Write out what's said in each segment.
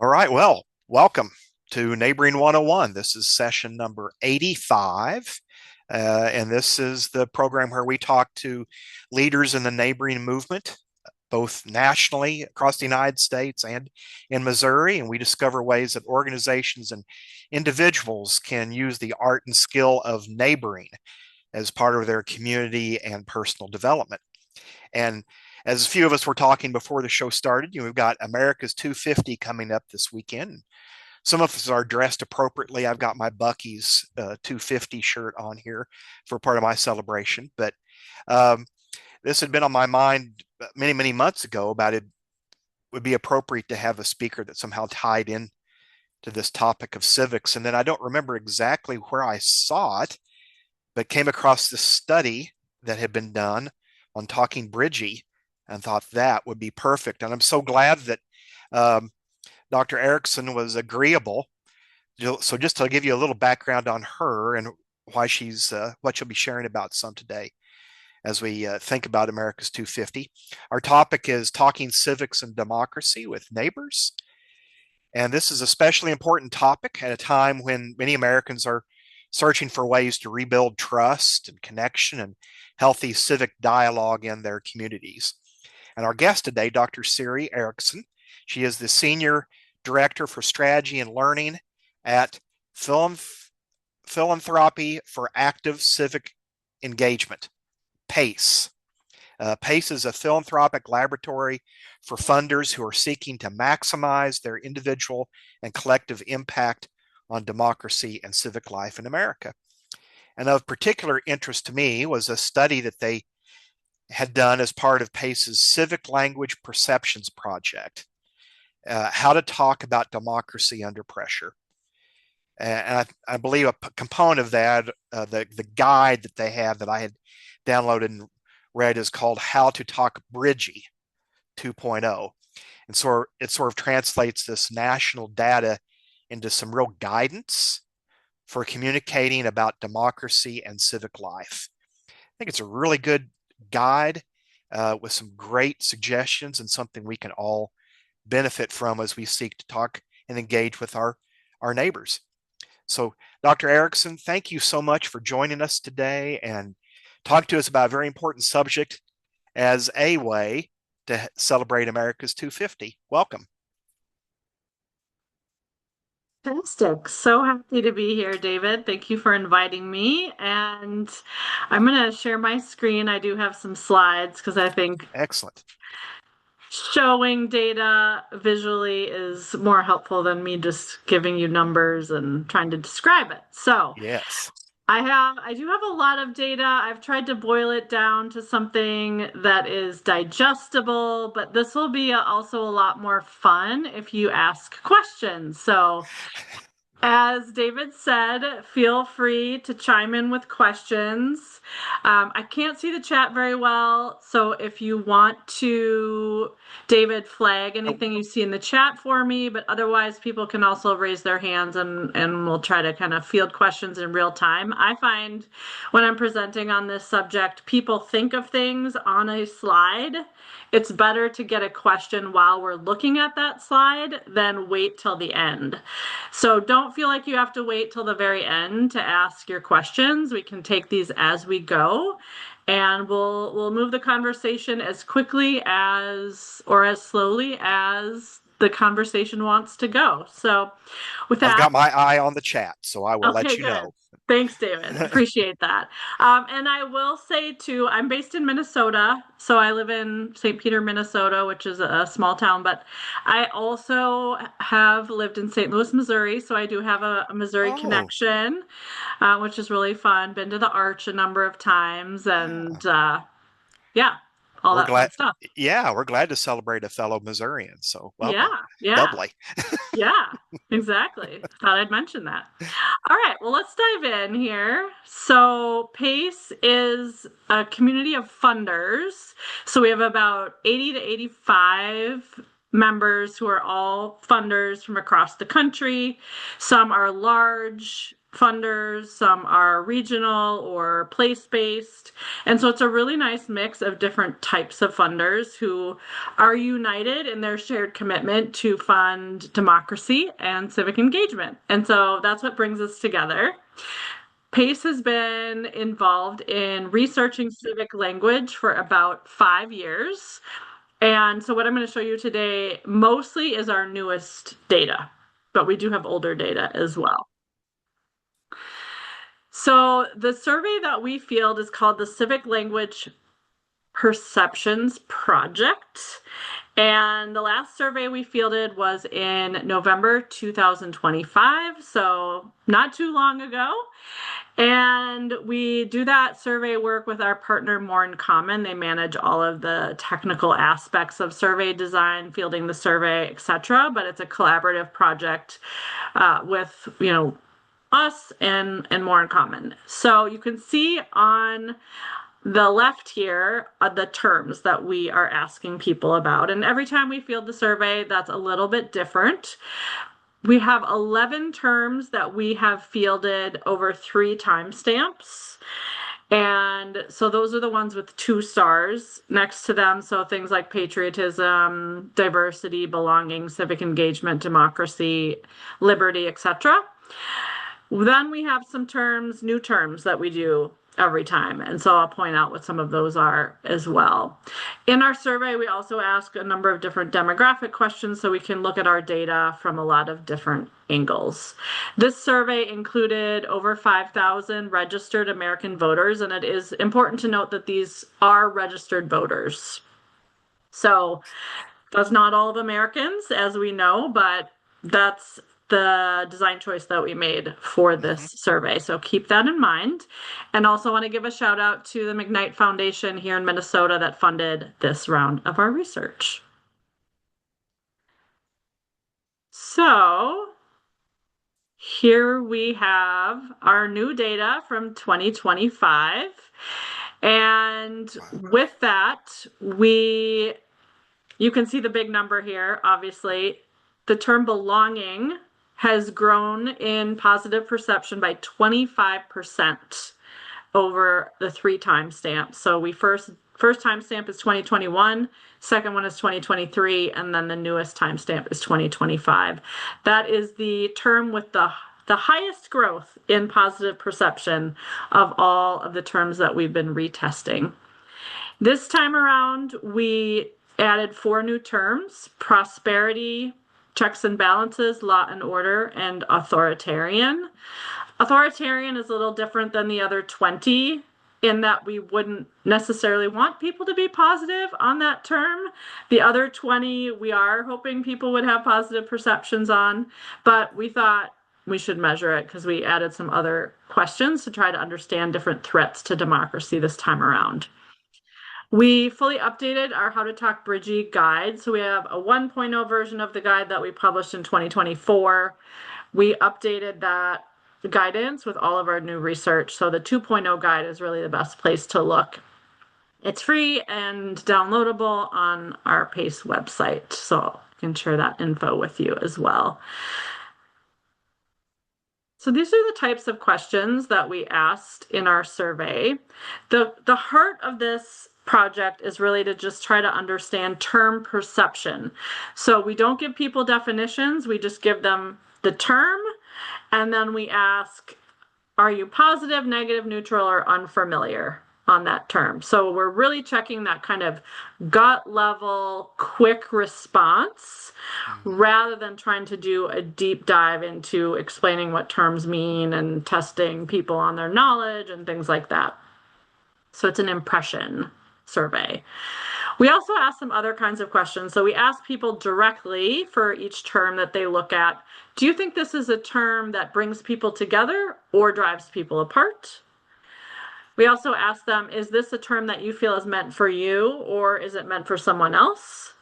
All right, well, welcome to Neighboring 101. This is session number 85. And this is the program where we talk to leaders in the neighboring movement, both nationally across the United States and in Missouri. And we discover ways that organizations and individuals can use the art and skill of neighboring as part of their community and personal development. And as a few of us were talking before the show started, we've got America's 250 coming up this weekend. Some of us are dressed appropriately. I've got my Bucky's 250 shirt on here for part of my celebration. But um, this had been on my mind many, many months ago about it would be appropriate to have a speaker that somehow tied in to this topic of civics. And then I don't remember exactly where I saw it, but came across this study that had been done on Talk Bridgey and thought that would be perfect. And I'm so glad that Dr. Erickson was agreeable. So just to give you a little background on her and why she's what she'll be sharing about some today as we think about America's 250. Our topic is talking civics and democracy with neighbors. And this is a especially important topic at a time when many Americans are searching for ways to rebuild trust and connection and healthy civic dialogue in their communities. And our guest today, Dr. Siri Erickson, she is the Senior Director for Strategy and Learning at Philanthropy for Active Civic Engagement, PACE. PACE is a philanthropic laboratory for funders who are seeking to maximize their individual and collective impact on democracy and civic life in America. And of particular interest to me was a study that they had done as part of PACE's Civic Language Perceptions Project, how to talk about democracy under pressure. And I believe a component of that, the guide that they have that I had downloaded and read is called How to Talk Bridgey 2.0. And so it sort of translates this national data into some real guidance for communicating about democracy and civic life. I think it's a really good guide with some great suggestions and something we can all benefit from as we seek to talk and engage with our neighbors. So, Dr. Erickson, thank you so much for joining us today and talk to us about a very important subject as a way to celebrate America's 250. Welcome. Fantastic. So happy to be here, David. Thank you for inviting me. And I'm going to share my screen. I do have some slides because I think Excellent. showing data visually is more helpful than me just giving you numbers and trying to describe it. So Yes. I do have a lot of data. I've tried to boil it down to something that is digestible, but this will be also a lot more fun if you ask questions. So as David said, feel free to chime in with questions. I can't see the chat very well, so if you want to, David, flag anything you see in the chat for me, but otherwise people can also raise their hands and we'll try to kind of field questions in real time. I find when I'm presenting on this subject, people think of things on a slide. It's better to get a question while we're looking at that slide than wait till the end. So don't feel like you have to wait till the very end to ask your questions. We can take these as we go, and we'll move the conversation as quickly as or as slowly as the conversation wants to go. So with I've that, got my eye on the chat, so I will let okay, you good. know. Thanks, David. Appreciate that. And I will say too, I'm based in Minnesota, so I live in St. Peter, Minnesota, which is a small town, but I also have lived in St. Louis, Missouri, so I do have a Missouri Oh, connection, which is really fun. Been to the Arch a number of times, and yeah. yeah, all We're that fun glad. stuff. Yeah, we're glad to celebrate a fellow Missourian. So Yeah, welcome, yeah. doubly. Yeah, exactly. Thought I'd mention that. All right, well, let's dive in here. So, PACE is a community of funders. So, we have about 80 to 85 members who are all funders from across the country. Some are large funders, some are regional or place-based. And so it's a really nice mix of different types of funders who are united in their shared commitment to fund democracy and civic engagement. And so that's what brings us together. PACE has been involved in researching civic language for about 5 years. And so what I'm going to show you today mostly is our newest data, but we do have older data as well. So the survey that we field is called the Civic Language Perceptions Project. And the last survey we fielded was in November 2025, so not too long ago. And we do that survey work with our partner More in Common. They manage all of the technical aspects of survey design, fielding the survey, etc. But it's a collaborative project with, us and More in Common. So you can see on the left here are the terms that we are asking people about. And every time we field the survey, that's a little bit different. We have 11 terms that we have fielded over 3 timestamps. And so those are the ones with 2 stars next to them. So things like patriotism, diversity, belonging, civic engagement, democracy, liberty, etc. Then we have some terms, new terms that we do every time. And so I'll point out what some of those are as well. In our survey, we also ask a number of different demographic questions so we can look at our data from a lot of different angles. This survey included over 5,000 registered American voters, and it is important to note that these are registered voters. So that's not all of Americans, as we know, but that's the design choice that we made for this survey. So keep that in mind. And also want to give a shout out to the McKnight Foundation here in Minnesota that funded this round of our research. So here we have our new data from 2025. And with that, you can see the big number here, obviously. The term belonging has grown in positive perception by 25% over the 3 timestamps. So first timestamp is 2021, second one is 2023, and then the newest timestamp is 2025. That is the term with the highest growth in positive perception of all of the terms that we've been retesting. This time around, we added 4 new terms: prosperity, checks and balances, law and order, and authoritarian. Authoritarian is a little different than the other 20 in that we wouldn't necessarily want people to be positive on that term. The other 20, we are hoping people would have positive perceptions on, but we thought we should measure it because we added some other questions to try to understand different threats to democracy this time around. We fully updated our How to Talk Bridgey guide. So we have a 1.0 version of the guide that we published in 2024. We updated that guidance with all of our new research. So the 2.0 guide is really the best place to look. It's free and downloadable on our PACE website. So I can share that info with you as well. So these are the types of questions that we asked in our survey. The heart of this project is really to just try to understand term perception. So we don't give people definitions, we just give them the term, and then we ask, are you positive, negative, neutral, or unfamiliar on that term? So we're really checking that kind of gut level, quick response, rather than trying to do a deep dive into explaining what terms mean and testing people on their knowledge and things like that. So it's an impression survey. We also asked some other kinds of questions. So we asked people directly for each term that they look at, do you think this is a term that brings people together or drives people apart? We also asked them, is this a term that you feel is meant for you or is it meant for someone else?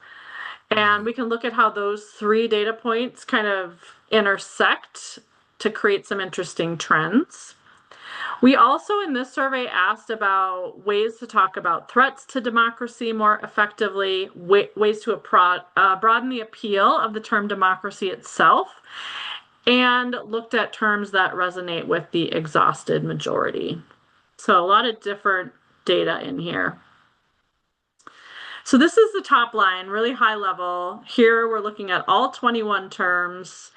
And we can look at how those 3 data points kind of intersect to create some interesting trends. We also, in this survey, asked about ways to talk about threats to democracy more effectively, ways to broaden the appeal of the term democracy itself, and looked at terms that resonate with the exhausted majority. So a lot of different data in here. So this is the top line, really high level. Here we're looking at all 21 terms,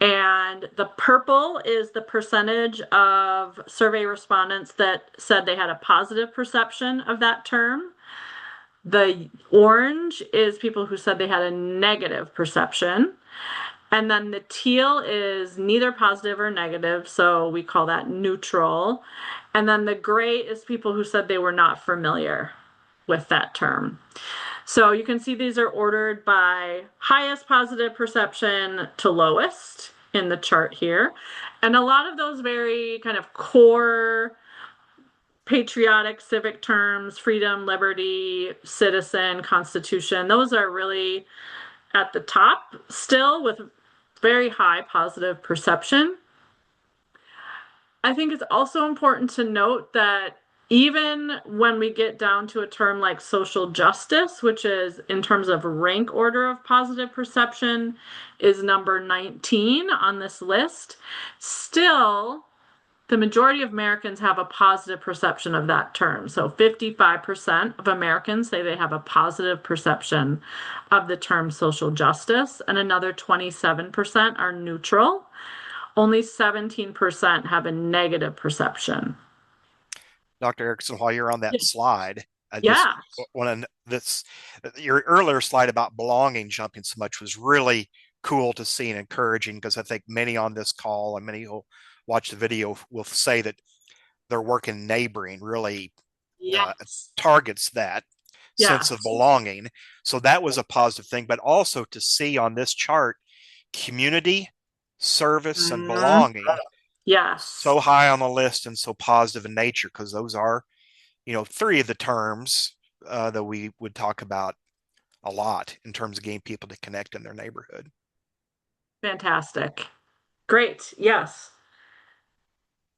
and the purple is the percentage of survey respondents that said they had a positive perception of that term. The orange is people who said they had a negative perception. And then the teal is neither positive or negative, so we call that neutral. And then the gray is people who said they were not familiar with that term. So you can see these are ordered by highest positive perception to lowest in the chart here. And a lot of those very kind of core patriotic civic terms, freedom, liberty, citizen, constitution, those are really at the top still with very high positive perception. I think it's also important to note that even when we get down to a term like social justice, which is in terms of rank order of positive perception, is number 19 on this list, still the majority of Americans have a positive perception of that term. So 55% of Americans say they have a positive perception of the term social justice, and another 27% are neutral. Only 17% have a negative perception. Dr. Erickson, while you're on that slide, I just Yeah. want to this your earlier slide about belonging jumping so much was really cool to see and encouraging, because I think many on this call and many who watch the video will say that their work in neighboring really Yes. targets that sense of Yes. belonging. So that was a positive thing, but also to see on this chart community, service, and Mhm. belonging Yes. so high on the list and so positive in nature, because those are, three of the terms that we would talk about a lot in terms of getting people to connect in their neighborhood. Fantastic. Great. Yes.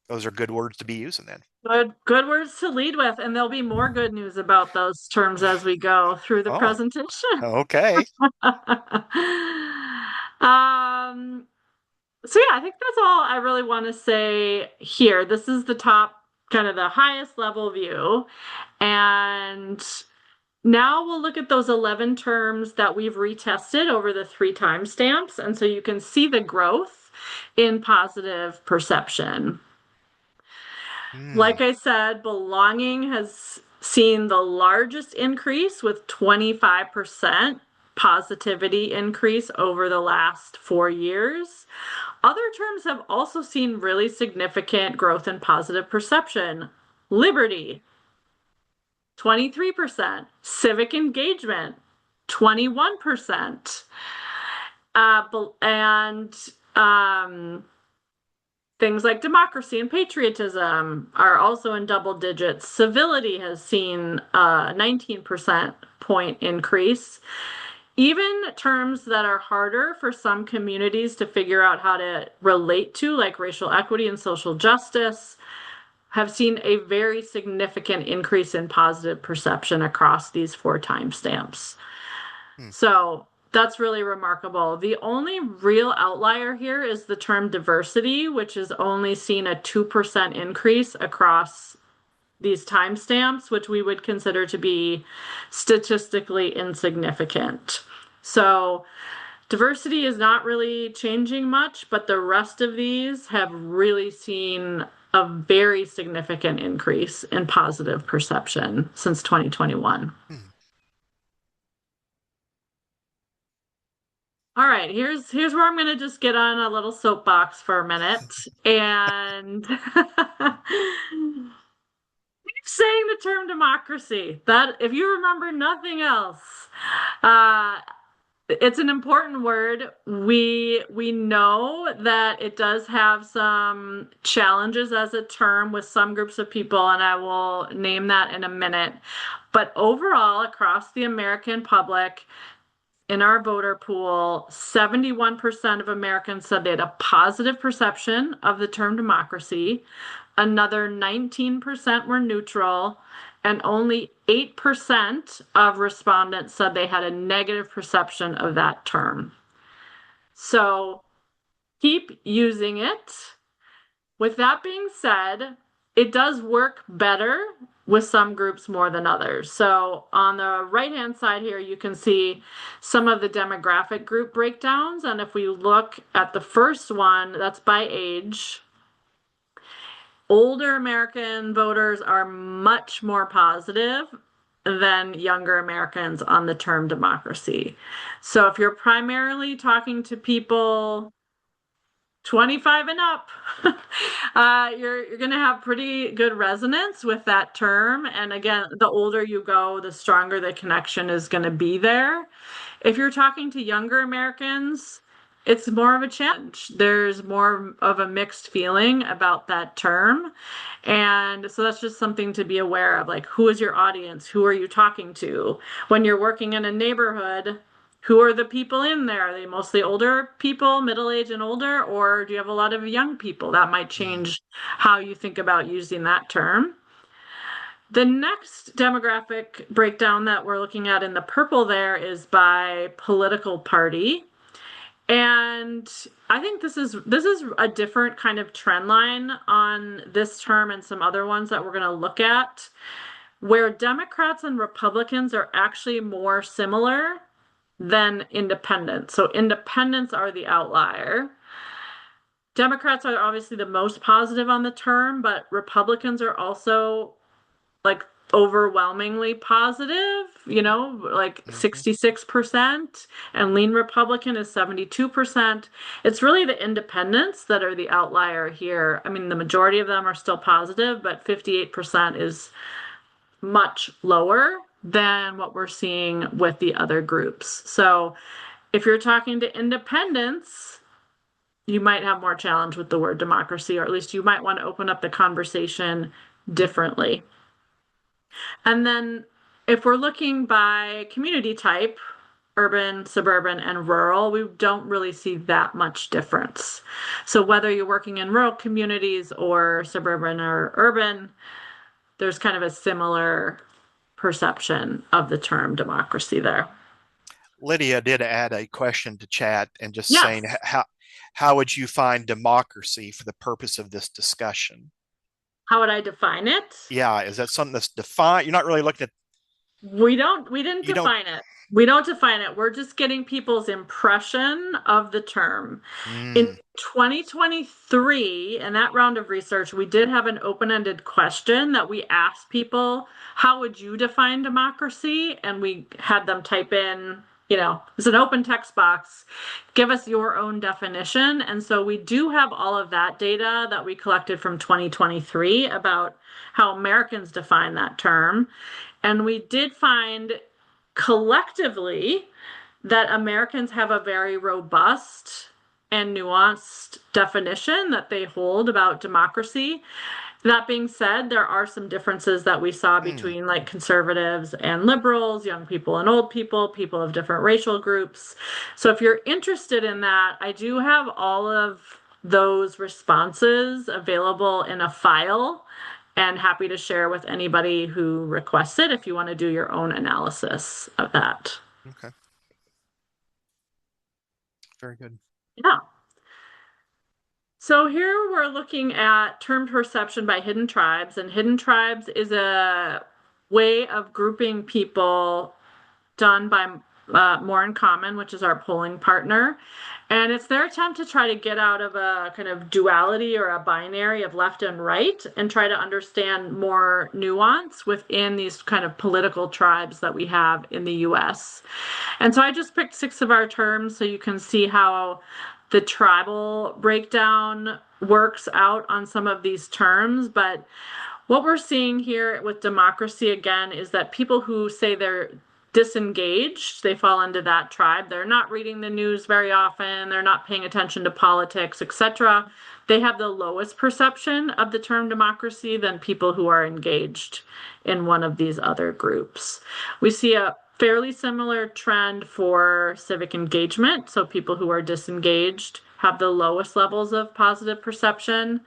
Those are good words to be using then. Good words to lead with, and there'll be more good news about those terms as we go through the Oh, presentation. okay. Um, so yeah, I think that's all I really want to say here. This is the top, kind of the highest level view. And now we'll look at those 11 terms that we've retested over the 3 timestamps. And so you can see the growth in positive perception. Like I said, belonging has seen the largest increase with 25% positivity increase over the last 4 years. Other terms have also seen really significant growth in positive perception. Liberty, 23%. Civic engagement, 21%. And things like democracy and patriotism are also in double digits. Civility has seen a 19% point increase. Even terms that are harder for some communities to figure out how to relate to, like racial equity and social justice, have seen a very significant increase in positive perception across these 4 timestamps. So that's really remarkable. The only real outlier here is the term diversity, which has only seen a 2% increase across these timestamps, which we would consider to be statistically insignificant. So diversity is not really changing much, but the rest of these have really seen a very significant increase in positive perception since 2021. All right, here's where I'm going to just get on a little soapbox for a minute and saying the term democracy. That if you remember nothing else, uh, it's an important word. We know that it does have some challenges as a term with some groups of people, and I will name that in a minute. But overall, across the American public, in our voter pool, 71% of Americans said they had a positive perception of the term democracy. Another 19% were neutral, and only 8% of respondents said they had a negative perception of that term. So Keep using it. With that being said, it does work better with some groups more than others. So on the right-hand side here, you can see some of the demographic group breakdowns. And if we look at the first one, that's by age. Older American voters are much more positive than younger Americans on the term democracy. So if you're primarily talking to people 25 and up, you're going to have pretty good resonance with that term. And again, the older you go, the stronger the connection is going to be there. If you're talking to younger Americans, it's more of a challenge. There's more of a mixed feeling about that term. And so that's just something to be aware of. Like, who is your audience? Who are you talking to? When you're working in a neighborhood, who are the people in there? Are they mostly older people, middle-aged and older, or do you have a lot of young people? That might change how you think about using that term. The next demographic breakdown that we're looking at in the purple there is by political party. And I think this is a different kind of trend line on this term and some other ones that we're going to look at, where Democrats and Republicans are actually more similar than independents. So independents are the outlier. Democrats are obviously the most positive on the term, but Republicans are also like overwhelmingly positive, like 66%, and lean Republican is 72%. It's really the independents that are the outlier here. I mean, the majority of them are still positive, but 58% is much lower than what we're seeing with the other groups. So if you're talking to independents, you might have more challenge with the word democracy, or at least you might want to open up the conversation differently. And then if we're looking by community type, urban, suburban, and rural, we don't really see that much difference. So whether you're working in rural communities or suburban or urban, there's kind of a similar perception of the term democracy there. Lydia did add a question to chat and just saying Yes. how would you find democracy for the purpose of this discussion? How would I define it? Yeah, is that something that's defined? You're not really looking at We didn't you don't define it. We don't define it. We're just getting people's impression of the term. In 2023, in that round of research, we did have an open-ended question that we asked people, how would you define democracy? And we had them type in, it's an open text box, give us your own definition. And so we do have all of that data that we collected from 2023 about how Americans define that term. And we did find collectively that Americans have a very robust and nuanced definition that they hold about democracy. That being said, there are some differences that we saw between like conservatives and liberals, young people and old people, people of different racial groups. So if you're interested in that, I do have all of those responses available in a file and happy to share with anybody who requests it if you want to do your own analysis of that. Okay. Very good. Yeah. So here we're looking at term perception by hidden tribes, and hidden tribes is a way of grouping people done by More in Common, which is our polling partner. And it's their attempt to try to get out of a kind of duality or a binary of left and right and try to understand more nuance within these kind of political tribes that we have in the US. And so I just picked 6 of our terms so you can see how the tribal breakdown works out on some of these terms. But what we're seeing here with democracy, again, is that people who say they're disengaged, they fall into that tribe. They're not reading the news very often. They're not paying attention to politics, etc. They have the lowest perception of the term democracy than people who are engaged in one of these other groups. We see a fairly similar trend for civic engagement. So people who are disengaged have the lowest levels of positive perception.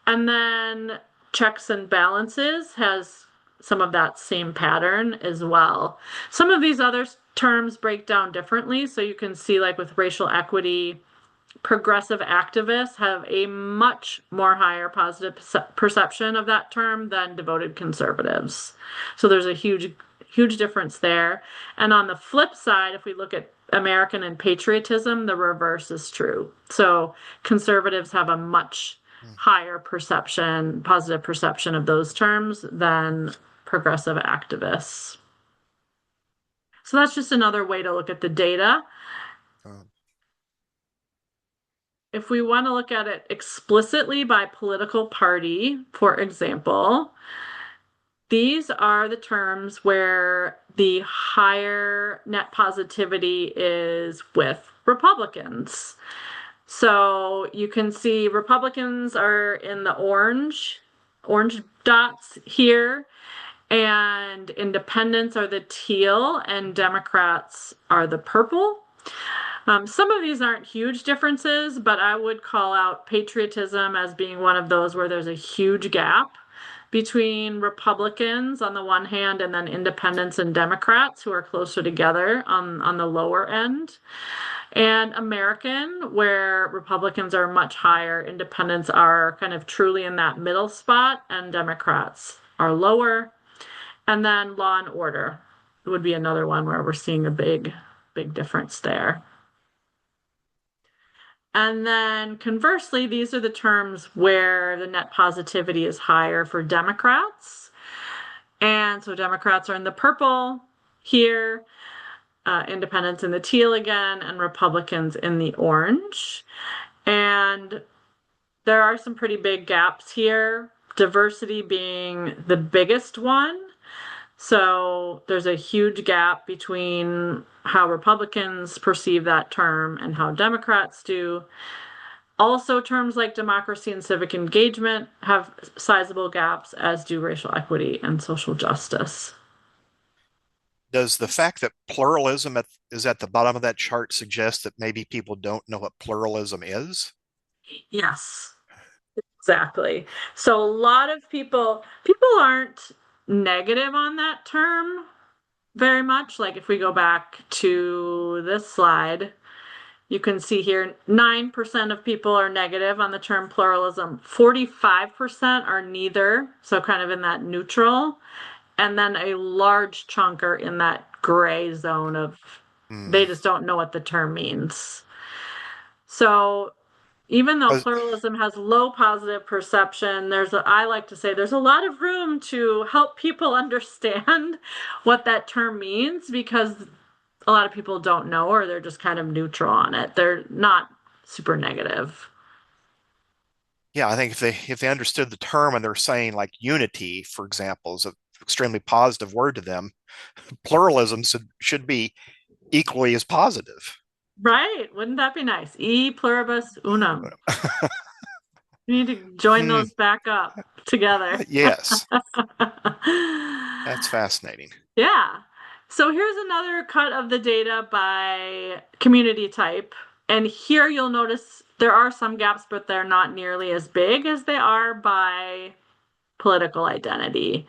And then checks and balances has some of that same pattern as well. Some of these other terms break down differently. So you can see like with racial equity, progressive activists have a much more higher positive perception of that term than devoted conservatives. So there's a huge difference there. And on the flip side, if we look at American and patriotism, the reverse is true. So conservatives have a much higher perception, positive perception of those terms than progressive activists. So that's just another way to look at the data. Um, If we want to look at it explicitly by political party, for example, these are the terms where the higher net positivity is with Republicans. So you can see Republicans are in the orange dots here, and independents are the teal, and Democrats are the purple. Some of these aren't huge differences, but I would call out patriotism as being one of those where there's a huge gap between Republicans on the one hand and then independents and Democrats who are closer together on the lower end. And American, where Republicans are much higher, independents are kind of truly in that middle spot, and Democrats are lower. And then law and order would be another one where we're seeing a big difference there. And then conversely, these are the terms where the net positivity is higher for Democrats. And so Democrats are in the purple here, independents in the teal again, and Republicans in the orange. And there are some pretty big gaps here, diversity being the biggest one. So there's a huge gap between how Republicans perceive that term and how Democrats do. Also, terms like democracy and civic engagement have sizable gaps, as do racial equity and social justice. does the fact that pluralism is at the bottom of that chart suggest that maybe people don't know what pluralism is? Yes, exactly. So a lot of people aren't negative on that term very much. Like if we go back to this slide, you can see here 9% of people are negative on the term pluralism, 45% are neither, so kind of in that neutral, and then a large chunk are in that gray zone of Hmm. they just don't know what the term means. So even though pluralism has low positive perception, I like to say there's a lot of room to help people understand what that term means because a lot of people don't know or they're just kind of neutral on it. They're not super negative. Yeah, I think if they understood the term and they're saying like unity, for example, is an extremely positive word to them, pluralism should be equally as positive. Right? Wouldn't that be nice? E pluribus unum. We need to join Hmm. those back up together. Yes, that's fascinating. Yeah. So here's another cut of the data by community type. And here you'll notice there are some gaps, but they're not nearly as big as they are by political identity.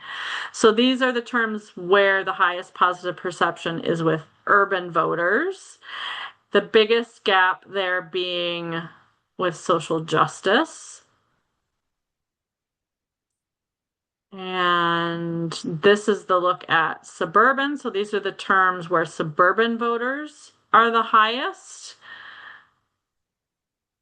So these are the terms where the highest positive perception is with urban voters. The biggest gap there being with social justice. And this is the look at suburban. So these are the terms where suburban voters are the highest.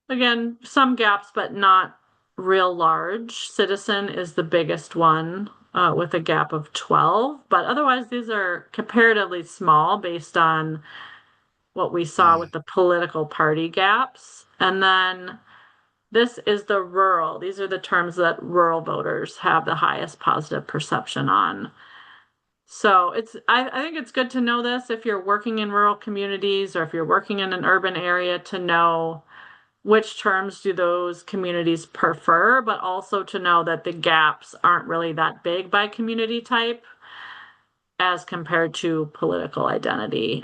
Again, some gaps, but not real large. Citizen is the biggest one with a gap of 12. But otherwise, these are comparatively small based on what we saw Hmm. with the political party gaps. And then this is the rural. These are the terms that rural voters have the highest positive perception on. So I think it's good to know this if you're working in rural communities or if you're working in an urban area to know which terms do those communities prefer, but also to know that the gaps aren't really that big by community type as compared to political identity.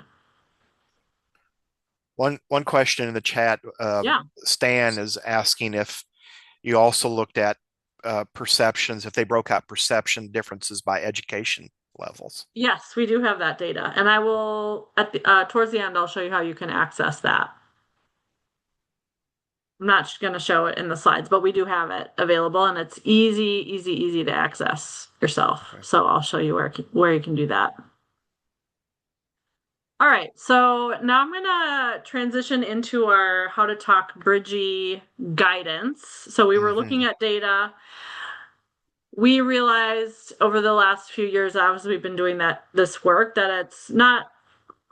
One question in the chat, Yeah. Stan is asking if you also looked at perceptions, if they broke out perception differences by education levels. Yes, we do have that data. And I will towards the end I'll show you how you can access that. I'm not going to show it in the slides, but we do have it available and it's easy, easy, easy to access yourself. Okay. So I'll show you where you can do that. All right, so now I'm going to transition into our How to Talk Bridgey guidance. So we were Mm-hmm. looking at data. We realized over the last few years, obviously we've been doing this work, that it's not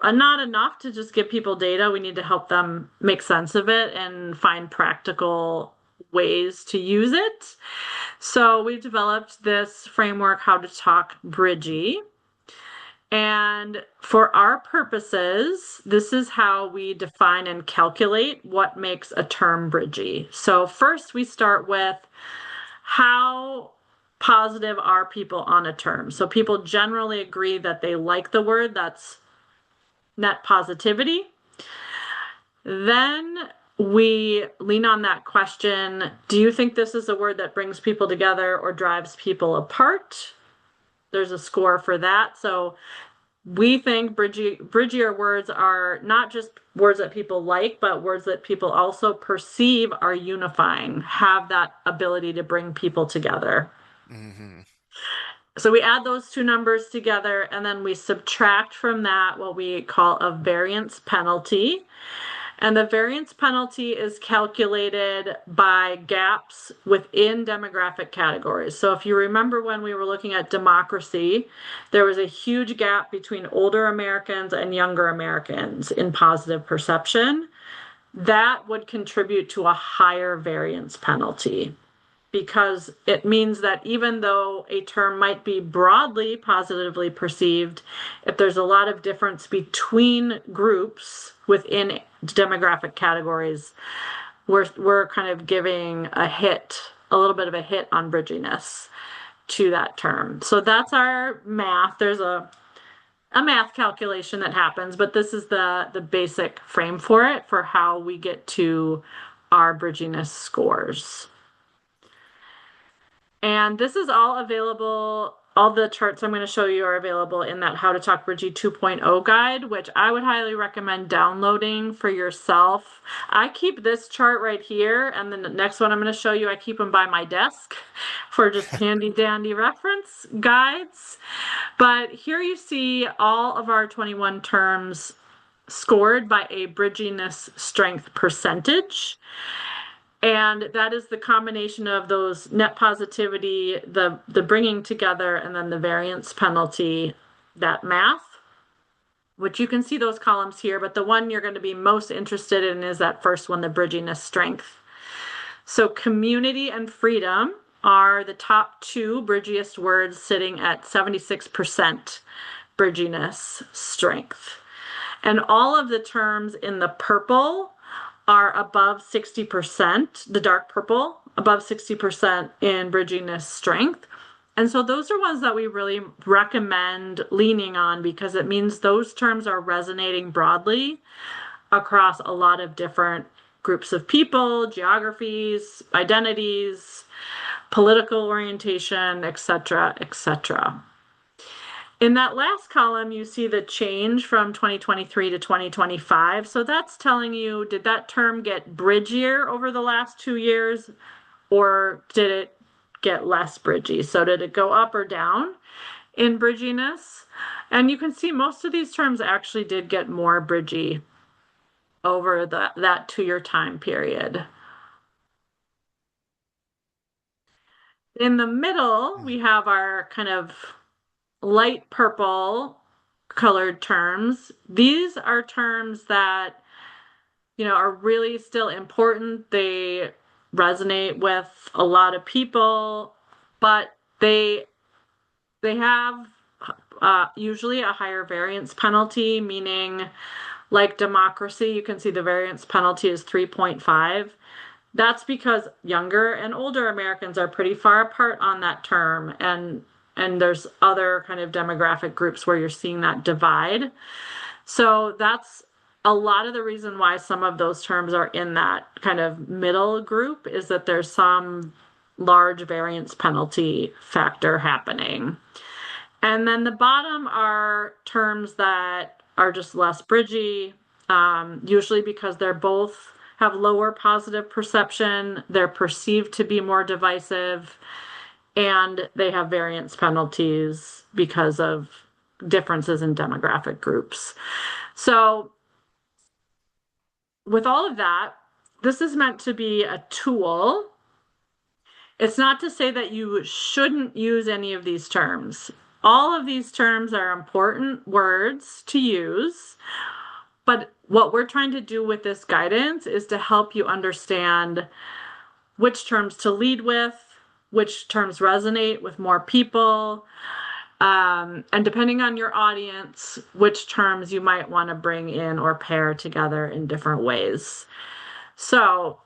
enough to just give people data. We need to help them make sense of it and find practical ways to use it. So we've developed this framework, How to Talk Bridgey. And for our purposes, this is how we define and calculate what makes a term bridgey. So first we start with how positive are people on a term. So people generally agree that they like the word. That's net positivity. Then we lean on that question, do you think this is a word that brings people together or drives people apart? There's a score for that. So we think bridgier words are not just words that people like, but words that people also perceive are unifying, have that ability to bring people together. Mm-hmm. So we add those two numbers together and then we subtract from that what we call a variance penalty. And the variance penalty is calculated by gaps within demographic categories. So if you remember when we were looking at democracy, there was a huge gap between older Americans and younger Americans in positive perception. That would contribute to a higher variance penalty, because it means that even though a term might be broadly positively perceived, if there's a lot of difference between groups within demographic categories, we're kind of giving a little bit of a hit on bridginess to that term. So that's our math. There's a math calculation that happens, but this is the basic frame for it, for how we get to our bridginess scores. And this is all available. All the charts I'm going to show you are available in that How to Talk Bridgey 2.0 guide, which I would highly recommend downloading for yourself. I keep this chart right here, and then the next one I'm going to show you, I keep them by my desk for just handy dandy reference guides. But here you see all of our 21 terms scored by a bridginess strength percentage. And that is the combination of those net positivity, the bringing together, and then the variance penalty, that math, which you can see those columns here, but the one you're going to be most interested in is that first one, the bridginess strength. So community and freedom are the top two bridgiest words, sitting at 76% bridginess strength. And all of the terms in the purple are above 60%, the dark purple, above 60% in bridginess strength. And so those are ones that we really recommend leaning on, because it means those terms are resonating broadly across a lot of different groups of people, geographies, identities, political orientation, etc., etc. In that last column, you see the change from 2023 to 2025. So that's telling you, did that term get bridgier over the last 2 years, or did it get less bridgy? So did it go up or down in bridginess? And you can see most of these terms actually did get more bridgy over that 2-year time period. In the middle, we have our kind of light purple colored terms. These are terms that, are really still important. They resonate with a lot of people, but they have usually a higher variance penalty, meaning like democracy, you can see the variance penalty is 3.5. That's because younger and older Americans are pretty far apart on that term, and there's other kind of demographic groups where you're seeing that divide. So that's a lot of the reason why some of those terms are in that kind of middle group, is that there's some large variance penalty factor happening. And then the bottom are terms that are just less bridgy, usually because they're both have lower positive perception, they're perceived to be more divisive, and they have variance penalties because of differences in demographic groups. So, with all of that, this is meant to be a tool. It's not to say that you shouldn't use any of these terms. All of these terms are important words to use, but what we're trying to do with this guidance is to help you understand which terms to lead with, which terms resonate with more people, and depending on your audience, which terms you might want to bring in or pair together in different ways. So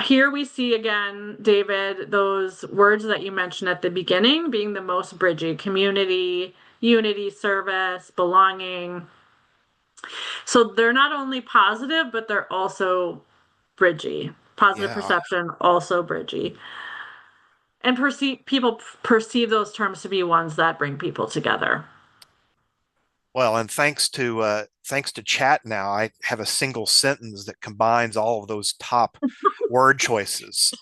here we see again, David, those words that you mentioned at the beginning being the most bridgy: community, unity, service, belonging. So they're not only positive, but they're also bridgy. Positive Yeah. perception, also bridgy. And people perceive those terms to be ones that bring people together. Well, and thanks to chat now, I have a single sentence that combines all of those top word choices.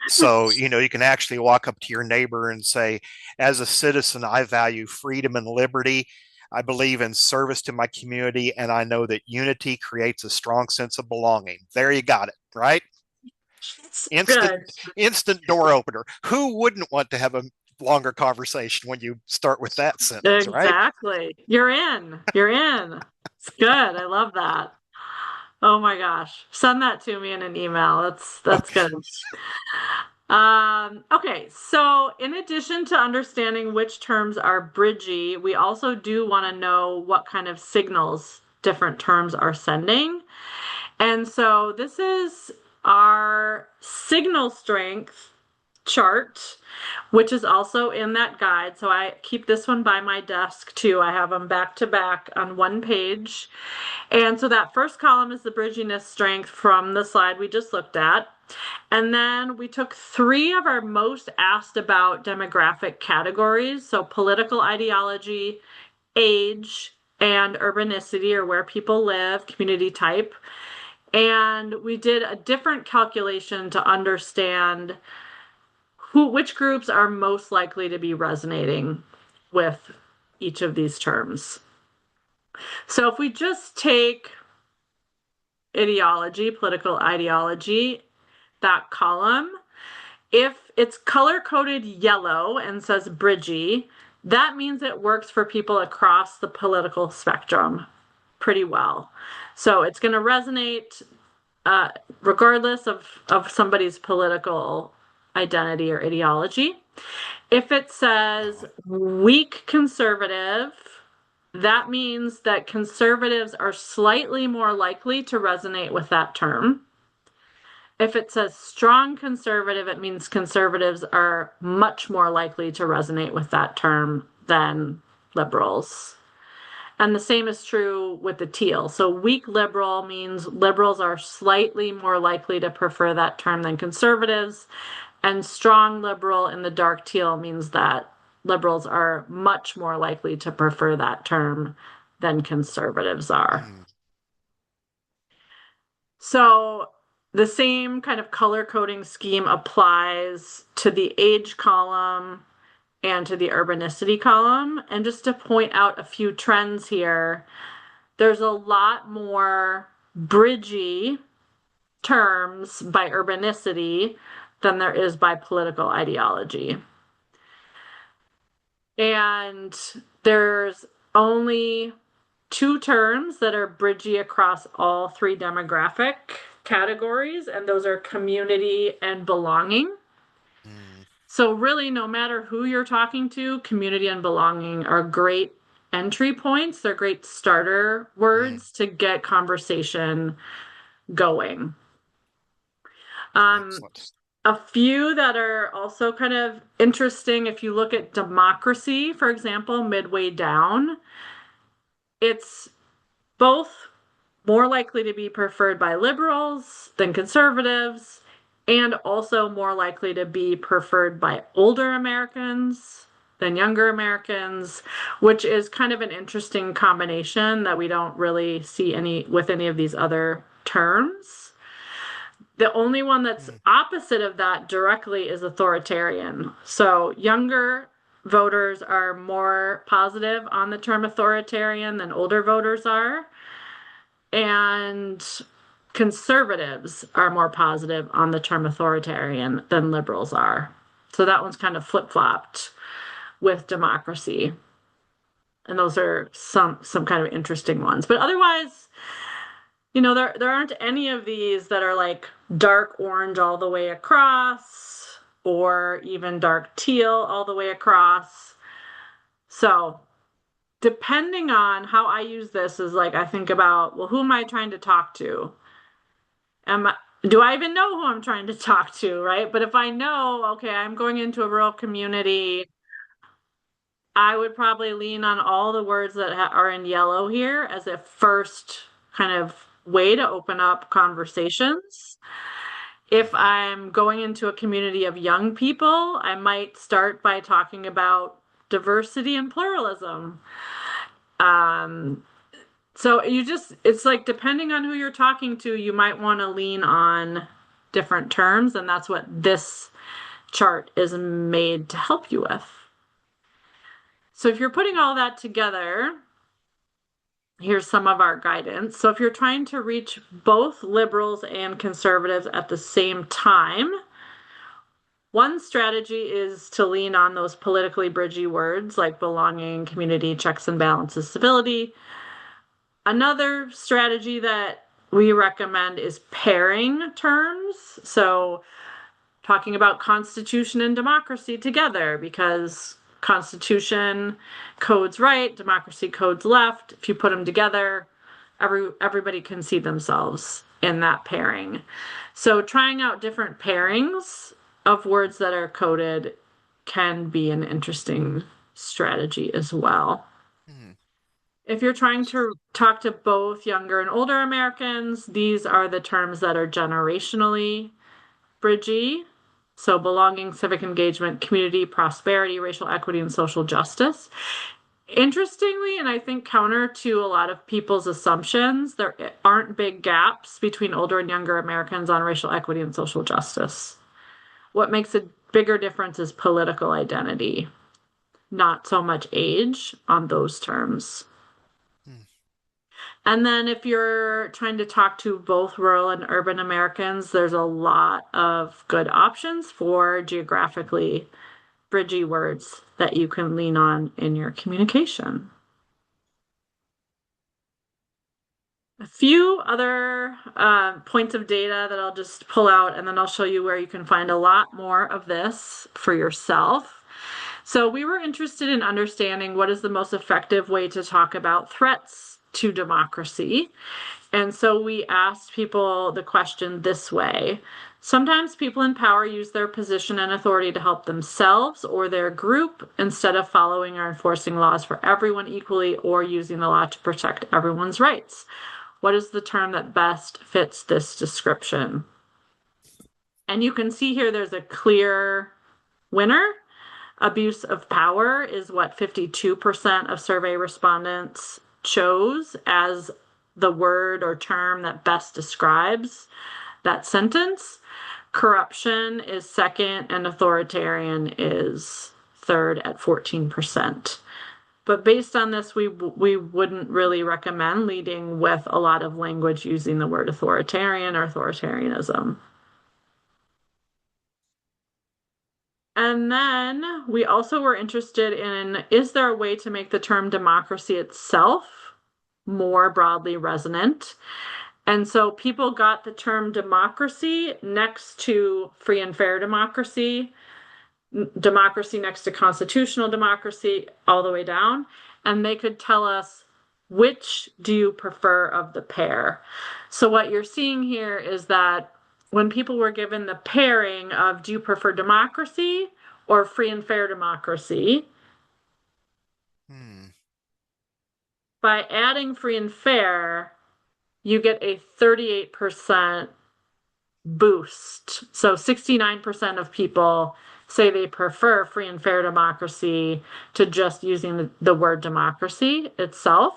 So, you can actually walk up to your neighbor and say, as a citizen, I value freedom and liberty. I believe in service to my community, and I know that unity creates a strong sense of belonging. There you got it, right? Instant, Good. instant door opener. Who wouldn't want to have a longer conversation when you start with that sentence, right? Exactly. You're in. You're in. It's good. I love that. Oh my gosh. Send that to me in an email. That's Okay. good. Okay, so in addition to understanding which terms are bridgy, we also do want to know what kind of signals different terms are sending. And so this is our signal strength chart, which is also in that guide. So I keep this one by my desk too. I have them back to back on one page. And so that first column is the bridginess strength from the slide we just looked at. And then we took 3 of our most asked about demographic categories. So political ideology, age, and urbanicity, or where people live, community type. And we did a different calculation to understand which groups are most likely to be resonating with each of these terms. So if we just take ideology, political ideology, that column, if it's color coded yellow and says bridgy, that means it works for people across the political spectrum pretty well. So it's going to resonate regardless of somebody's political identity or ideology. If it says weak conservative, that means that conservatives are slightly more likely to resonate with that term. If it says strong conservative, it means conservatives are much more likely to resonate with that term than liberals. And the same is true with the teal. So weak liberal means liberals are slightly more likely to prefer that term than conservatives. And strong liberal in the dark teal means that liberals are much more likely to prefer that term than conservatives are. Mm. So the same kind of color coding scheme applies to the age column and to the urbanicity column. And just to point out a few trends here, there's a lot more bridgy terms by urbanicity than there is by political ideology. And there's only 2 terms that are bridgy across all 3 demographic categories, and those are community and belonging. Mm. So really, no matter who you're talking to, community and belonging are great entry points. They're great starter Mm. words to get conversation going. Um, Excellent. a few that are also kind of interesting, if you look at democracy, for example, midway down, it's both more likely to be preferred by liberals than conservatives, and also more likely to be preferred by older Americans than younger Americans, which is kind of an interesting combination that we don't really see any with any of these other terms. The only one that's Hmm. opposite of that directly is authoritarian. So younger voters are more positive on the term authoritarian than older voters are. And conservatives are more positive on the term authoritarian than liberals are. So that one's kind of flip-flopped with democracy. And those are some kind of interesting ones. But otherwise, there aren't any of these that are like dark orange all the way across or even dark teal all the way across. So, depending on how I use this is like I think about, well, who am I trying to talk to? Am I, do I even know who I'm trying to talk to, right? But if I know, okay, I'm going into a rural community, I would probably lean on all the words that are in yellow here as a first kind of way to open up conversations. If Hmm. I'm going into a community of young people, I might start by talking about diversity and pluralism. Um, so it's like depending on who you're talking to, you might want to lean on different terms, and that's what this chart is made to help you with. So if you're putting all that together, here's some of our guidance. So if you're trying to reach both liberals and conservatives at the same time, one strategy is to lean on those politically bridgy words like belonging, community, checks and balances, civility. Another strategy that we recommend is pairing terms. So talking about constitution and democracy together because constitution codes right, democracy codes left. If you put them together, everybody can see themselves in that pairing. So trying out different pairings of words that are coded can be an interesting strategy as well. Hmm. If you're trying to talk to both younger and older Americans, these are the terms that are generationally bridgey. So belonging, civic engagement, community, prosperity, racial equity, and social justice. Interestingly, and I think counter to a lot of people's assumptions, there aren't big gaps between older and younger Americans on racial equity and social justice. What makes a bigger difference is political identity, not so much age on those terms. Hmm. And then if you're trying to talk to both rural and urban Americans, there's a lot of good options for geographically bridgey words that you can lean on in your communication. A few other points of data that I'll just pull out, and then I'll show you where you can find a lot more of this for yourself. So we were interested in understanding what is the most effective way to talk about threats to democracy. And so we asked people the question this way. Sometimes people in power use their position and authority to help themselves or their group instead of following or enforcing laws for everyone equally or using the law to protect everyone's rights. What is the term that best fits this description? And you can see here there's a clear winner. Abuse of power is what 52% of survey respondents chose as the word or term that best describes that sentence. Corruption is second, and authoritarian is third at 14%. But based on this, we wouldn't really recommend leading with a lot of language using the word authoritarian or authoritarianism. And then we also were interested in, is there a way to make the term democracy itself more broadly resonant? And so people got the term democracy next to free and fair democracy, democracy next to constitutional democracy, all the way down. And they could tell us, which do you prefer of the pair? So what you're seeing here is that when people were given the pairing of do you prefer democracy or free and fair democracy, Hmm. by adding free and fair, you get a 38% boost. So 69% of people say they prefer free and fair democracy to just using the word democracy itself.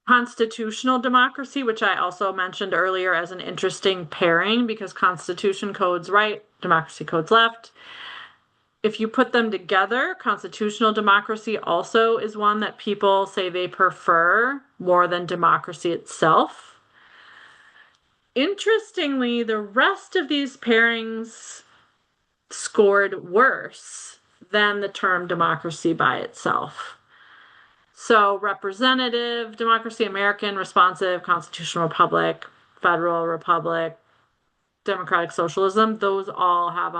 Constitutional democracy, which I also mentioned earlier as an interesting pairing because constitution codes right, democracy codes left. If you put them together, constitutional democracy also is one that people say they prefer more than democracy itself. Interestingly, the rest of these pairings scored worse than the term democracy by itself. So representative democracy, American, responsive, constitutional republic, federal republic, democratic socialism, those all have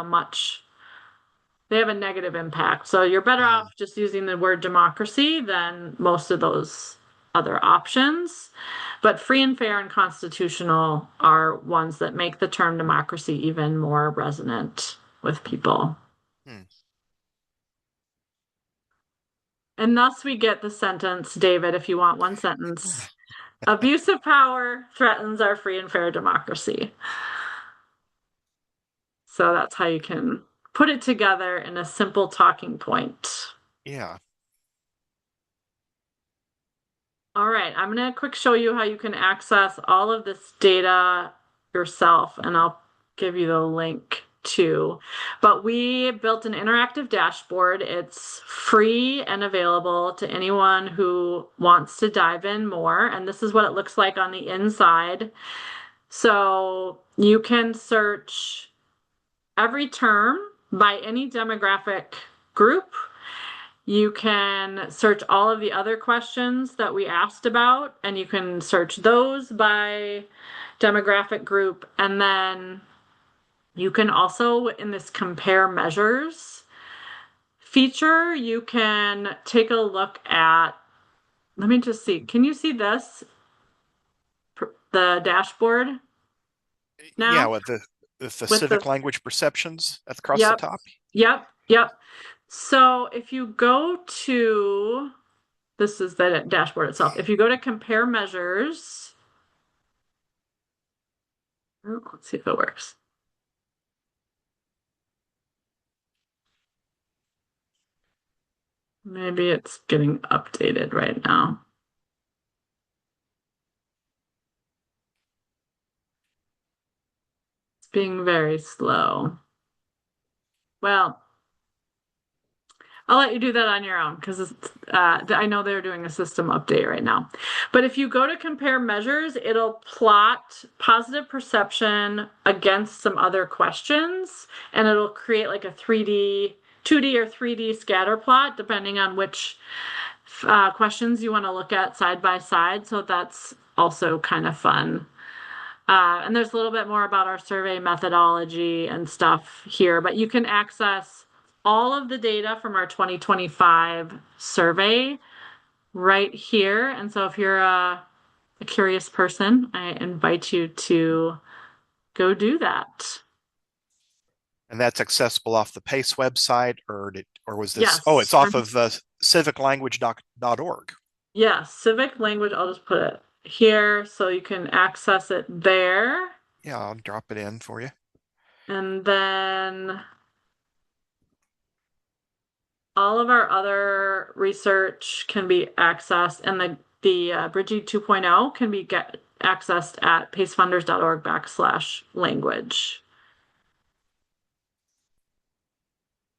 they have a negative impact. So you're better off just using the word democracy than most of those other options. But free and fair and constitutional are ones that make the term democracy even more resonant with people. Hmm. And thus we get the sentence, David, if you want one sentence, abuse of power threatens our free and fair democracy. So that's how you can put it together in a simple talking point. Yeah. All right, I'm going to quick show you how you can access all of this data yourself, and I'll give you the link too. But we built an interactive dashboard. It's free and available to anyone who wants to dive in more. And this is what it looks like on the inside. So you can search every term by any demographic group. You can search all of the other questions that we asked about, and you can search those by demographic group. And then you can also, in this compare measures feature, you can take a look at, let me just see, can you see this? The dashboard now? Yeah, with the civic language perceptions across the top. Yep. So if you go to, this is the dashboard itself. If you go to compare measures, let's see if it works. Maybe it's getting updated right now. It's being very slow. Well, I'll let you do that on your own because I know they're doing a system update right now. But if you go to compare measures, it'll plot positive perception against some other questions, and it'll create like a 2D or 3D scatter plot depending on which questions you want to look at side by side. So that's also kind of fun. And there's a little bit more about our survey methodology and stuff here, but you can access all of the data from our 2025 survey right here. And so if you're a curious person, I invite you to go do that. And that's accessible off the PACE website, or was this? Yes. Oh, it's off of civiclanguage.org. Yeah, civic language. I'll just put it here so you can access it there. Yeah, I'll drop it in for you. And then all of our other research can be accessed, and the Bridgey 2.0 can be accessed at pacefunders.org/language.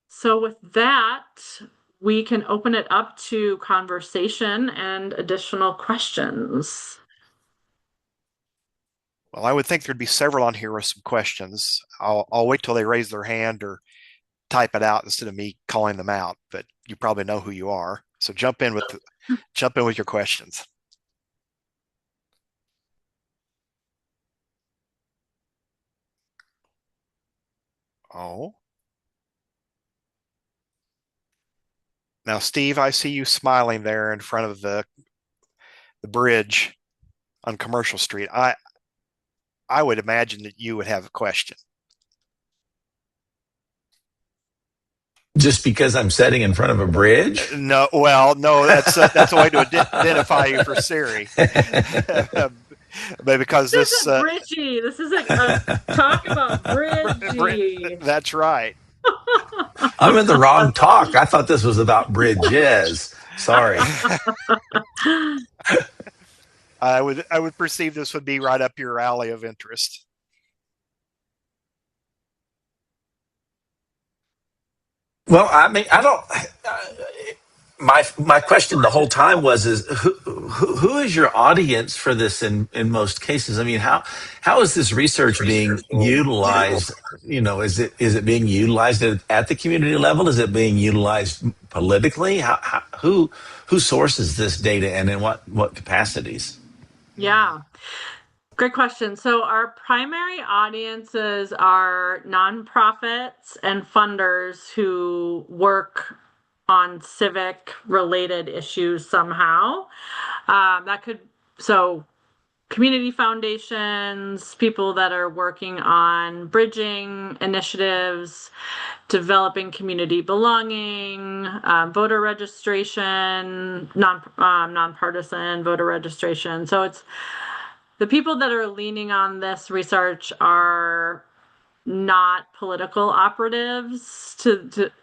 So with that, we can open it up to conversation and additional questions. Well, I would think there'd be several on here with some questions. I'll wait till they raise their hand or type it out instead of me calling them out, but you probably know who you are. So jump in with your questions. Oh. Now, Steve, I see you smiling there in front of the bridge on Commercial Street. I would imagine that you would have a question. Just because I'm sitting in front of a bridge? No, well, no, that's a way to identify you for Siri. But because this is Bridgey. This is a talk about Bridgey. That's right. I'm in the wrong talk. I thought this was about bridges. Sorry. I would perceive this would be right up your alley of interest. Well, I mean, I don't. My question the whole time was is who is your audience for this in most cases? I mean, how is this research being utilized? You know, is it being utilized at the community level? Is it being utilized politically? Who sources this data and in what capacities? Yeah. Great question. So our primary audiences are nonprofits and funders who work on civic related issues somehow. That could, so community foundations, people that are working on bridging initiatives, developing community belonging, voter registration, nonpartisan voter registration. So it's the people that are leaning on this research are not political operatives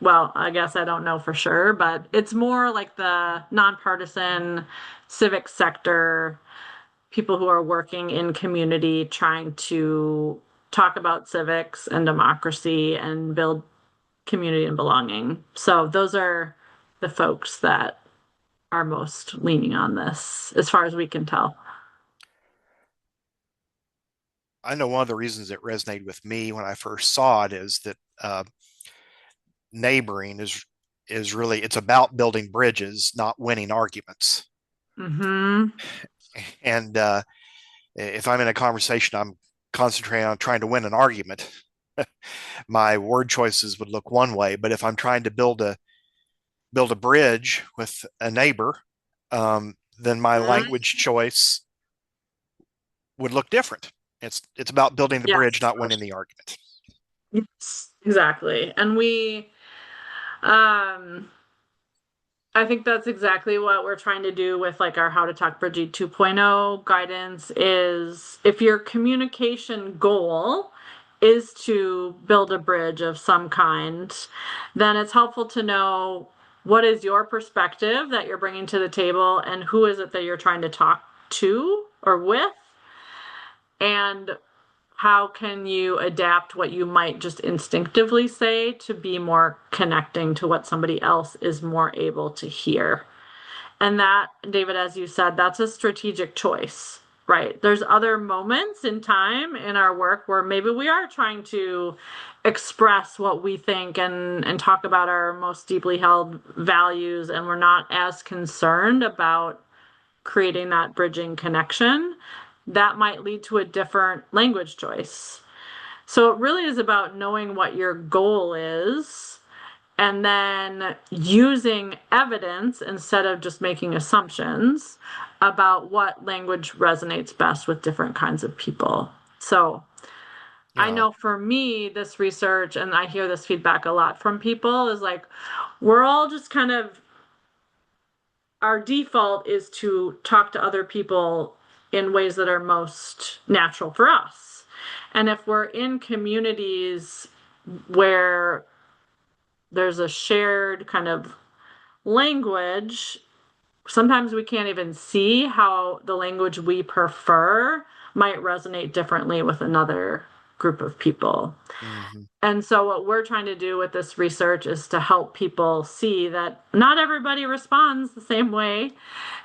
well, I guess I don't know for sure, but it's more like the nonpartisan civic sector, people who are working in community trying to talk about civics and democracy and build community and belonging. So those are the folks that are most leaning on this, as far as we can tell. I know one of the reasons it resonated with me when I first saw it is that neighboring is really it's about building bridges, not winning arguments. Mm-hmm. And if I'm in a conversation, I'm concentrating on trying to win an argument. My word choices would look one way, but if I'm trying to build a bridge with a neighbor, then my language choice would look different. It's about building the bridge, Yes. not winning the argument. Yes, exactly. And um, I think that's exactly what we're trying to do with like our How to Talk Bridgey 2.0 guidance is if your communication goal is to build a bridge of some kind, then it's helpful to know what is your perspective that you're bringing to the table and who is it that you're trying to talk to or with, and how can you adapt what you might just instinctively say to be more connecting to what somebody else is more able to hear. And that, David, as you said, that's a strategic choice, right? There's other moments in time in our work where maybe we are trying to express what we think and talk about our most deeply held values, and we're not as concerned about creating that bridging connection. That might lead to a different language choice. So it really is about knowing what your goal is and then using evidence instead of just making assumptions about what language resonates best with different kinds of people. So I Yeah. know for me, this research, and I hear this feedback a lot from people, is like, we're all just kind of, our default is to talk to other people in ways that are most natural for us. And if we're in communities where there's a shared kind of language, sometimes we can't even see how the language we prefer might resonate differently with another group of people. Mm-hmm. And so, what we're trying to do with this research is to help people see that not everybody responds the same way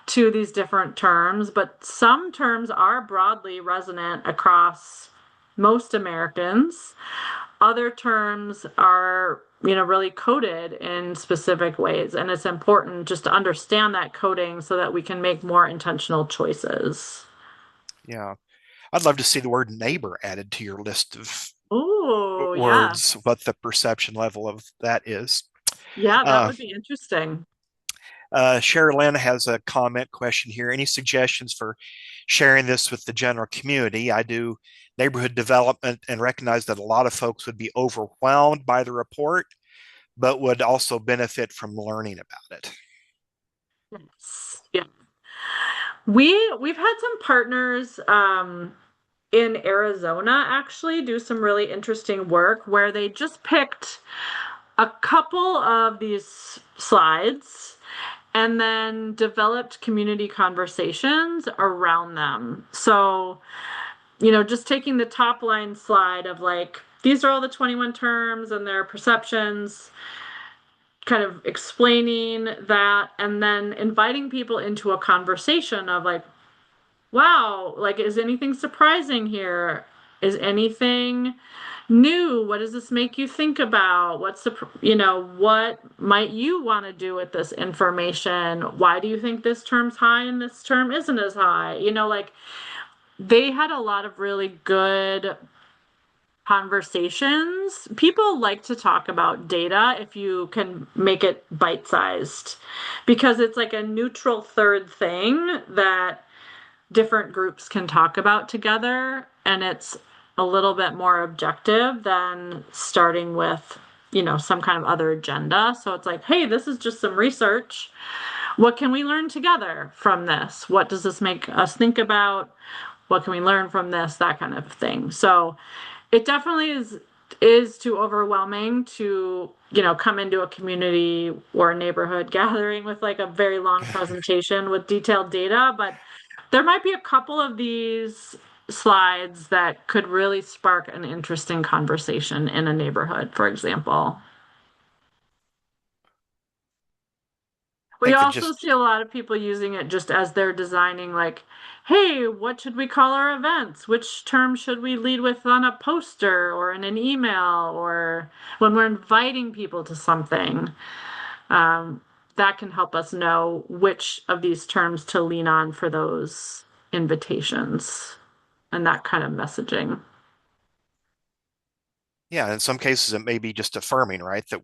to these different terms, but some terms are broadly resonant across most Americans. Other terms are, really coded in specific ways. And it's important just to understand that coding so that we can make more intentional choices. Yeah. I'd love to see the word neighbor added to your list of Oh, yeah. words, what the perception level of that is. Yeah, that Uh, would be interesting. Sherilyn has a comment question here. Any suggestions for sharing this with the general community? I do neighborhood development and recognize that a lot of folks would be overwhelmed by the report, but would also benefit from learning about it. Yes. Yeah. We've had some partners in Arizona actually do some really interesting work where they just picked a couple of these slides and then developed community conversations around them. So, just taking the top line slide of like, these are all the 21 terms and their perceptions, kind of explaining that, and then inviting people into a conversation of like, wow, like, is anything surprising here? Is anything new? What does this make you think about? What might you want to do with this information? Why do you think this term's high and this term isn't as high? Like they had a lot of really good conversations. People like to talk about data if you can make it bite-sized because it's like a neutral third thing that different groups can talk about together, and it's a little bit more objective than starting with, some kind of other agenda. So it's like, hey, this is just some research. What can we learn together from this? What does this make us think about? What can we learn from this? That kind of thing. So it definitely is too overwhelming to, come into a community or a neighborhood gathering with like a very long presentation with detailed data, but there might be a couple of these slides that could really spark an interesting conversation in a neighborhood, for example. I We think that also just see a lot of people using it just as they're designing, like, hey, what should we call our events? Which term should we lead with on a poster or in an email or when we're inviting people to something? Um, that can help us know which of these terms to lean on for those invitations and that kind of messaging. yeah, in some cases it may be just affirming, right? That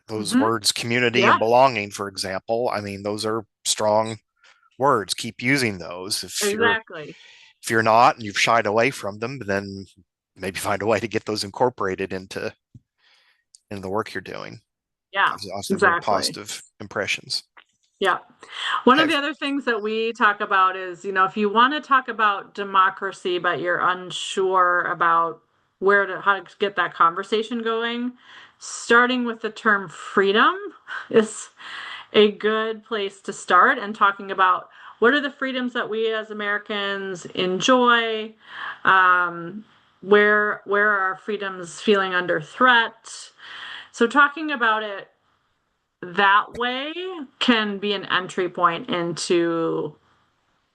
those Hmm. words community and Yeah, belonging, for example, I mean, those are strong words. Keep using those. exactly. If you're not and you've shied away from them, then maybe find a way to get those incorporated into the work you're doing. Yeah, That's often very exactly. positive impressions. Yeah. One of the Have other things that we talk about is, if you want to talk about democracy, but you're unsure about how to get that conversation going, starting with the term freedom is a good place to start and talking about what are the freedoms that we as Americans enjoy, where are our freedoms feeling under threat. So talking about it that way can be an entry point into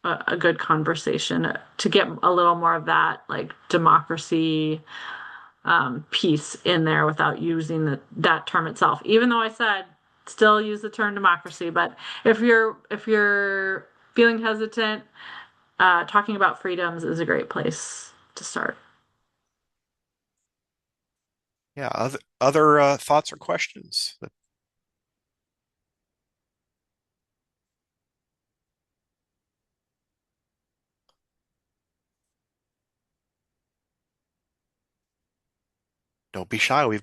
a good conversation to get a little more of that like democracy piece in there without using that term itself. Even though I said still use the term democracy, but if you're feeling hesitant, talking about freedoms is a great place to start. Yeah, other thoughts or questions? Don't be shy. We've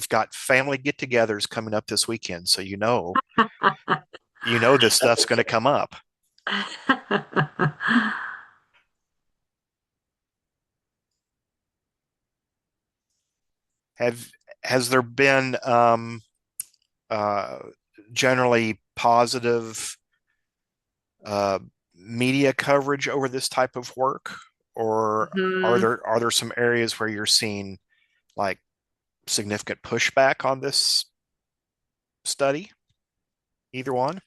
got family get-togethers coming up this weekend, so you know this stuff's going to come up. Have has there been uh, generally positive uh, media coverage over this type of work, or are Mhm. there some areas where you're seeing like significant pushback on this study? Either one?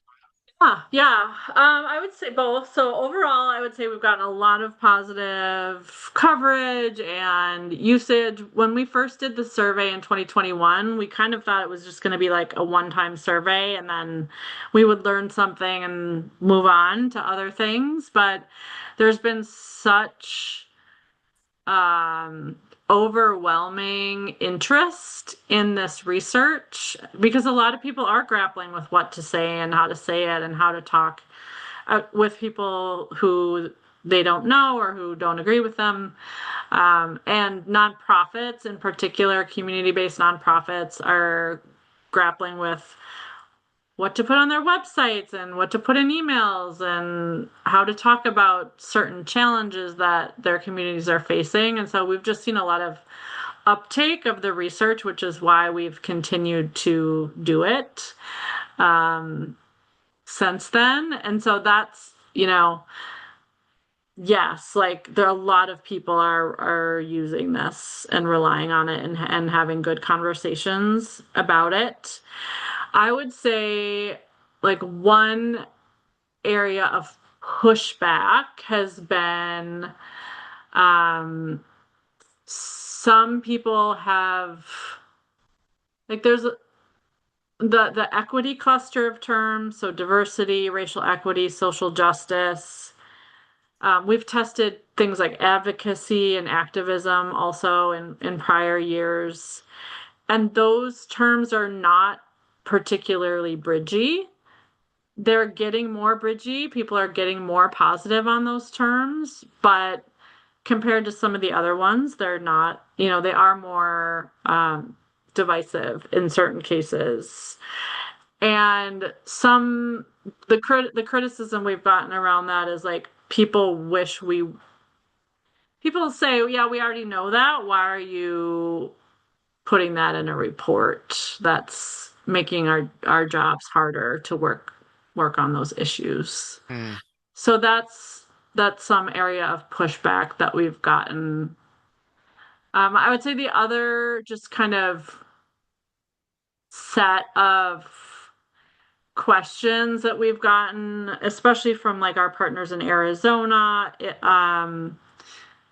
Yeah. I would say both. So overall, I would say we've gotten a lot of positive coverage and usage. When we first did the survey in 2021, we kind of thought it was just going to be like a one-time survey and then we would learn something and move on to other things. But there's been such um, overwhelming interest in this research because a lot of people are grappling with what to say and how to say it and how to talk with people who they don't know or who don't agree with them. And nonprofits, in particular, community based nonprofits, are grappling with what to put on their websites and what to put in emails and how to talk about certain challenges that their communities are facing. And so we've just seen a lot of uptake of the research, which is why we've continued to do it. Um, since then. And so that's, yes, like there are a lot of people are using this and relying on it and having good conversations about it. I would say like one area of pushback has been some people have like there's the equity cluster of terms, so diversity, racial equity, social justice. We've tested things like advocacy and activism also in prior years. And those terms are not particularly bridgy. They're getting more bridgy. People are getting more positive on those terms, but compared to some of the other ones, they're not, they are more divisive in certain cases. And the criticism we've gotten around that is like people say, yeah, we already know that. Why are you putting that in a report? That's making our jobs harder to work on those issues. Hmm. So that's some area of pushback that we've gotten. I would say the other just kind of set of questions that we've gotten, especially from like our partners in Arizona,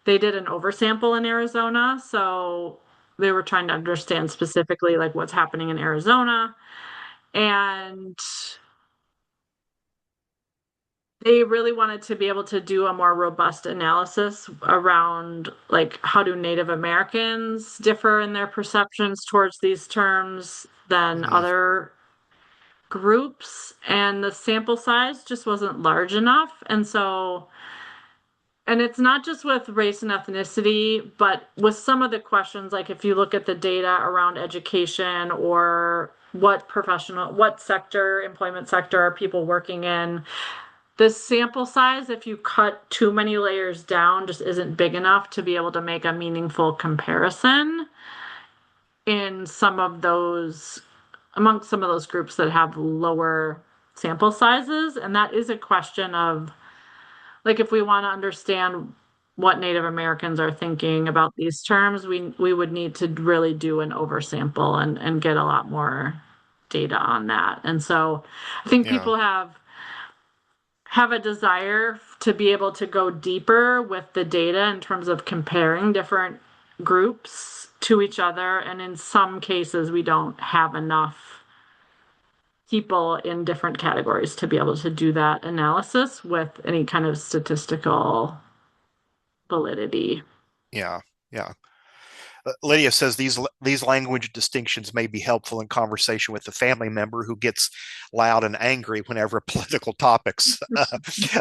they did an oversample in Arizona, so they were trying to understand specifically like what's happening in Arizona, and they really wanted to be able to do a more robust analysis around like how do Native Americans differ in their perceptions towards these terms than Hmm. other groups, and the sample size just wasn't large enough. And it's not just with race and ethnicity, but with some of the questions, like if you look at the data around education or what sector, employment sector are people working in, the sample size, if you cut too many layers down, just isn't big enough to be able to make a meaningful comparison in amongst some of those groups that have lower sample sizes. And that is a question of, like, if we want to understand what Native Americans are thinking about these terms, we would need to really do an oversample and get a lot more data on that. And so I think Yeah. people have a desire to be able to go deeper with the data in terms of comparing different groups to each other. And in some cases, we don't have enough people in different categories to be able to do that analysis with any kind of statistical validity. Yeah. Yeah. Lydia says these language distinctions may be helpful in conversation with a family member who gets loud and angry whenever political topics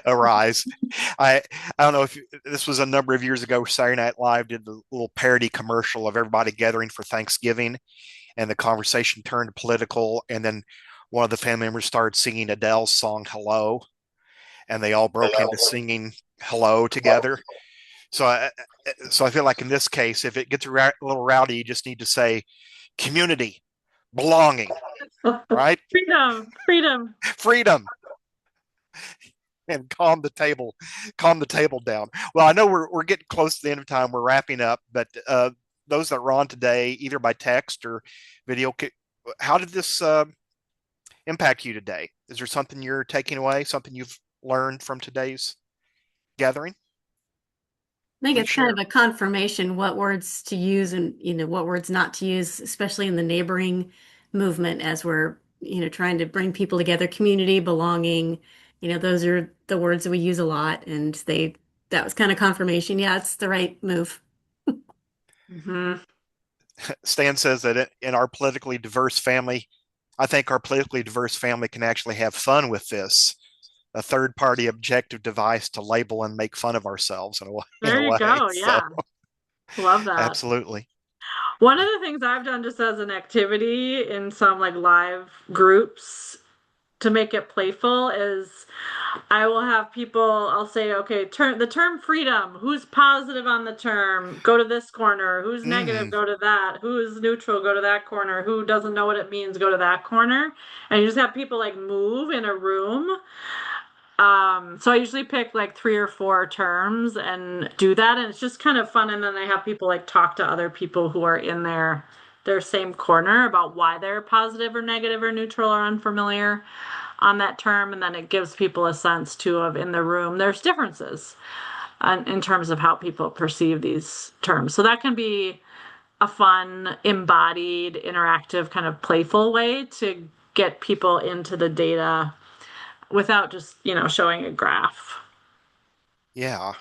arise. I don't know if this was a number of years ago. Saturday Night Live did the little parody commercial of everybody gathering for Thanksgiving, and the conversation turned political, and then one of the family members started singing Adele's song "Hello," and they all broke into singing "Hello" together. So I feel like in this case, if it gets a little rowdy, you just need to say community, belonging, right? Freedom, freedom. Freedom, and calm the table down. Well, I know we're getting close to the end of time. We're wrapping up, but those that are on today, either by text or video, how did this impact you today? Is there something you're taking away, something you've learned from today's gathering? I think Please it's kind share. of a confirmation what words to use and what words not to use, especially in the neighboring movement as we're trying to bring people together, community, belonging. Those are the words that we use a lot, and that was kind of confirmation. Yeah, it's the right move. Mhm. Stan says that in our politically diverse family, I think our politically diverse family can actually have fun with this. A third party objective device to label and make fun of ourselves in There a you way. go. So Yeah. Love that. absolutely. One of the things I've done just as an activity in some like live groups to make it playful is I will have people, I'll say, okay, the term freedom, who's positive on the term, go to this corner, who's negative, Mm, go to that, who's neutral, go to that corner, who doesn't know what it means, go to that corner. And you just have people like move in a room. So I usually pick like 3 or 4 terms and do that, and it's just kind of fun. And then I have people like talk to other people who are in their same corner about why they're positive or negative or neutral or unfamiliar on that term, and then it gives people a sense too of in the room there's differences in terms of how people perceive these terms. So that can be a fun, embodied, interactive, kind of playful way to get people into the data without just, showing a graph. yeah.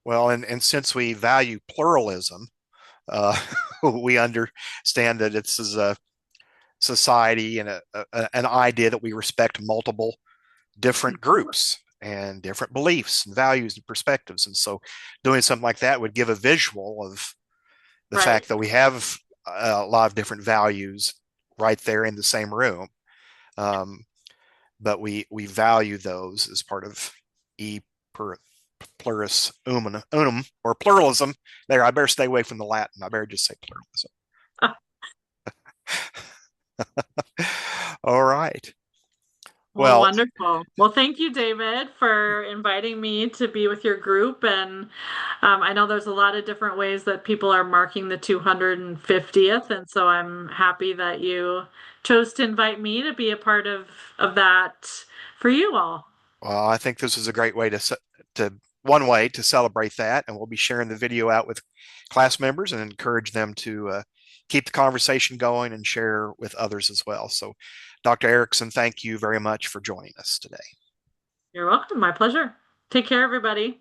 Well, and since we value pluralism, uh, we understand that it's as a society and an idea that we respect multiple different groups and different beliefs and values and perspectives. And so doing something like that would give a visual of the Right. fact that we have a lot of different values right there in the same room. Um, but we value those as part of e per plurus unum or pluralism. There, I better stay away from the Latin. I better just say pluralism. All right. Well, Well, wonderful. Well, thank you, David, for inviting me to be with your group. And I know there's a lot of different ways that people are marking the 250th. And so I'm happy that you chose to invite me to be a part of that for you all. well, I think this is a great way to one way to celebrate that, and we'll be sharing the video out with class members and encourage them to keep the conversation going and share with others as well. So, Dr. Erickson, thank you very much for joining us today. You're welcome. My pleasure. Take care, everybody.